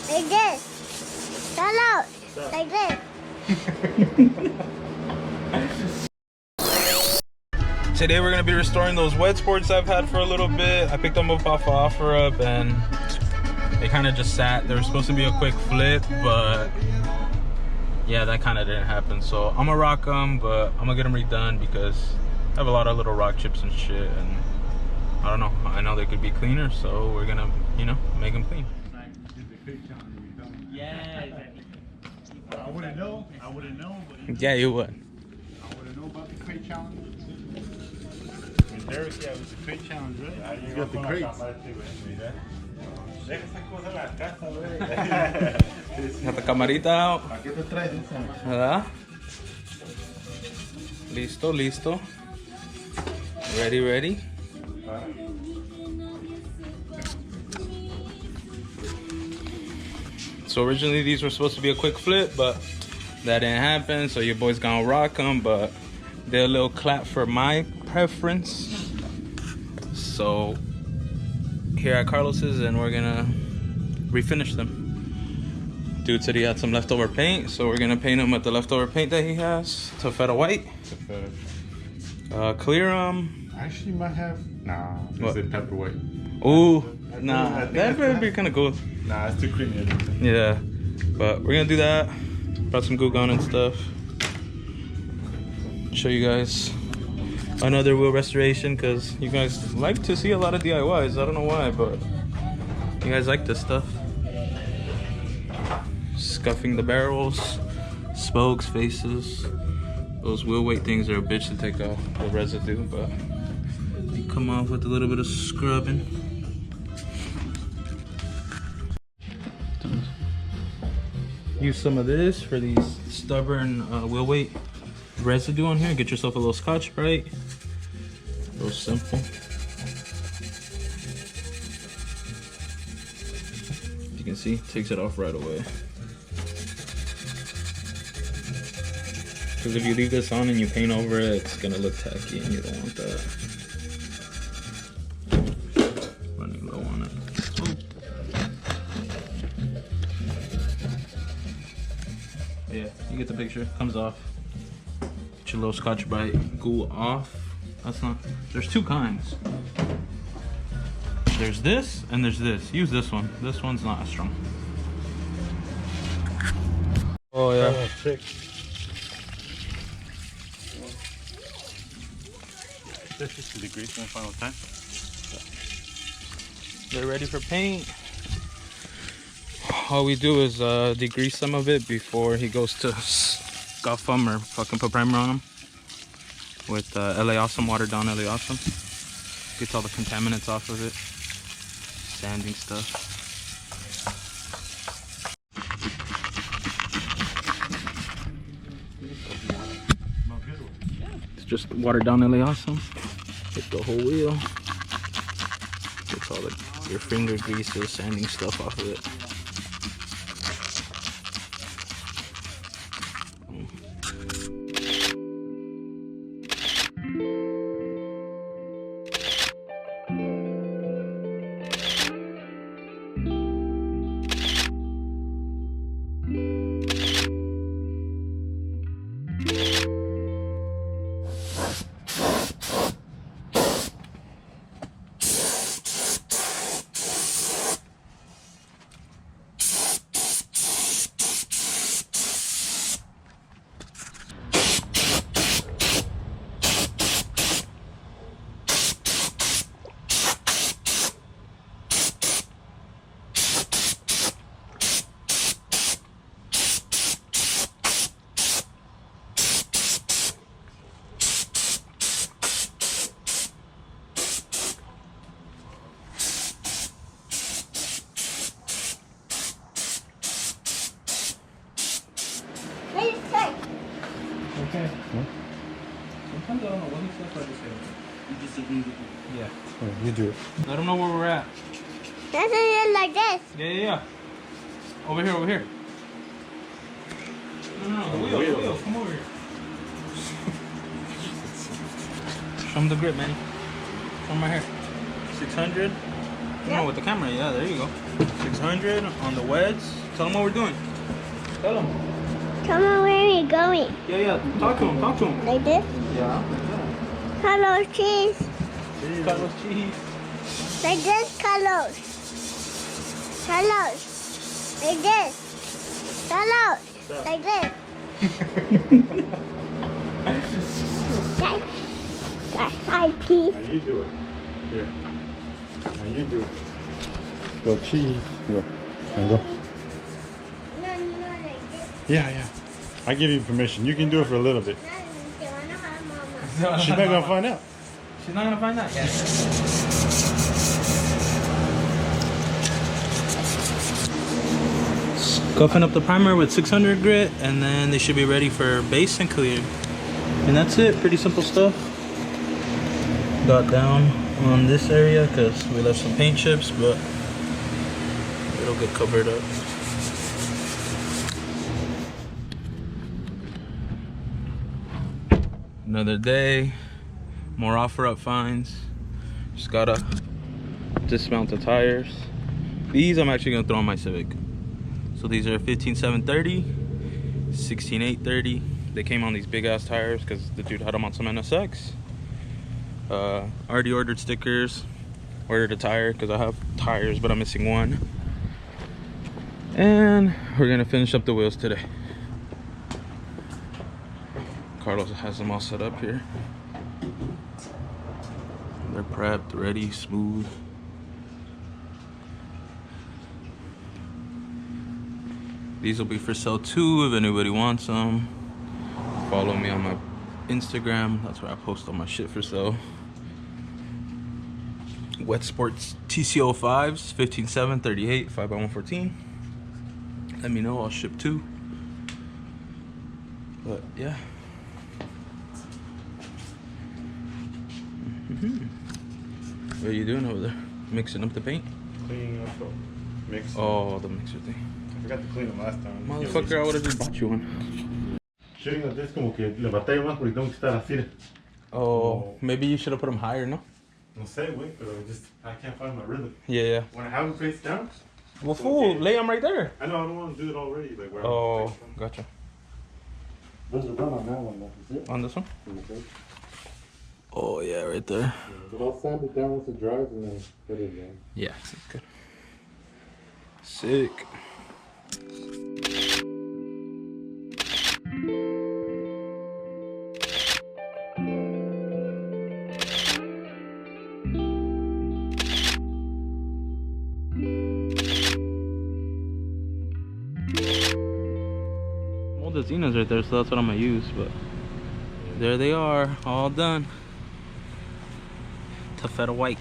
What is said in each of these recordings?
Like this. Shout out. Like this. Today we're gonna be restoring those Wedsports I've had for a little bit. I picked them up off of OfferUp and they kind of just sat. There was supposed to be a quick flip, but yeah, that kind of didn't happen. So I'm gonna rock them, but I'm gonna get them redone because I have a lot of little rock chips and shit, and I don't know. I know they could be cleaner, so we're gonna, you know, make them clean. Yeah. I wouldn't know. I wouldn't know. But Yeah, you would. I wouldn't know about the crate challenge. And Derek, yeah, it was the crate challenge, right? You got the crates. Got the camarita out. ¿Qué te traes? ¿Verdad? Listo, listo. Ready, ready. So originally these were supposed to be a quick flip, but that didn't happen. So your boy's gonna rock them, but they're a little clap for my preference. So here at Carlos's, and we're gonna refinish them. Dude said he had some leftover paint, so we're gonna paint them with the leftover paint that he has. Taffeta white. Clear them. Actually, might have. Nah, it's a pepper white. Ooh, nah, that would be kind of cool. Nah, it's too creamy. Yeah, but we're gonna do that. Brought some goo gun and stuff. Show you guys another wheel restoration, because you guys like to see a lot of DIYs. I don't know why, but you guys like this stuff. Scuffing the barrels, spokes, faces. Those wheel weight things are a bitch to take off the residue, but they come off with a little bit of scrubbing. Use some of this for these stubborn wheel weight residue on here. Get yourself a little Scotch-Brite. Real simple. You can see, takes it off right away. Because if you leave this on and you paint over it, it's gonna look tacky, and you don't want that. Running low on it. Yeah, you get the picture. Comes off. Get your little Scotch-Brite goo off. That's not. There's two kinds. There's this and there's this. Use this one. This one's not as strong. Oh yeah. This is the degreasing one final time. They're ready for paint. All we do is degrease some of it before he goes to scuff them or fucking put primer on them with LA Awesome, watered down LA Awesome. Gets all the contaminants off of it. Sanding stuff. It's just watered down LA Awesome. Hit the whole wheel. Gets all your finger greases, sanding stuff off of it. Okay. Sometimes I don't know what he says, I just say, you just need to do. Yeah. You do it. Let them know where we're at. That's it like this. Yeah. Over here, over here. No, the wheel. Come over here. Show them the grip, man. Show them right here. 600. No, with the camera. Yeah, there you go. 600 on the weds. Tell them what we're doing. Tell them. Tell me where we're going. Yeah. Talk to him. Talk to him. Like this? Yeah. Carlos, cheese. Carlos cheese. Like this, Carlos. Carlos. Like this. Carlos. Like this. Hi, cheese. Now you do it. Here. Now you do it. Go cheese. Go. Now go. No, like this. Yeah. I give you permission. You can do it for a little bit. She's not gonna find out. She's not gonna find out yet. Scuffing up the primer with 600 grit, and then they should be ready for base and clear. And that's it. Pretty simple stuff. Got down on this area because we left some paint chips, but it'll get covered up. Another day, more offer-up finds. Just gotta dismount the tires. These I'm actually gonna throw on my Civic. So these are 15.730, 16.830. They came on these big ass tires because the dude had them on some NSX. Already ordered stickers, ordered a tire because I have tires but I'm missing one. And we're gonna finish up the wheels today. Carlos has them all set up here. They're prepped, ready, smooth. These will be for sale too if anybody wants them. Follow me on my Instagram. That's where I post all my shit for sale. Wedssport TC05'S 15.738 5x114. Let me know, I'll ship too. But yeah. What are you doing over there? Mixing up the paint? Cleaning up the mix. Oh, the mixer thing. I forgot to clean them last time. Motherfucker, I would have just bought you one. Shooting like this como que le batalla más porque tengo que estar así. Oh, maybe you should have put them higher, no? No sé, güey, pero I can't find my rhythm. Yeah. When I have them face down. Well, fool, lay them right there. I know, I don't want to do it already. Like where Oh, I'm face down. gotcha. Those are done on that one, though. Is it? On this one? Okay. Oh, yeah, right there. But I'll sand it down once it dries and then put it in. Yeah, that's good. Sick. Moldecinas right there, so that's what I'm gonna use, but there they are, all done. Taffeta white.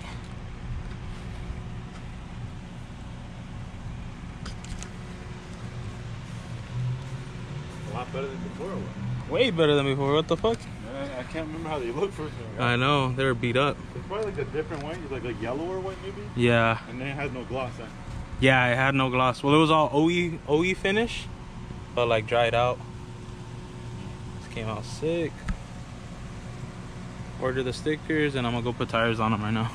A lot better than before. Or what? Way better than before, what the fuck? I can't remember how they look first. I know, they were beat up. It's probably like a different white, like yellow or white maybe. Yeah. And then it has no gloss. Yeah, it had no gloss. Well, it was all OE finish, but like dried out. This came out sick. Order the stickers and I'm gonna go put tires on them right now.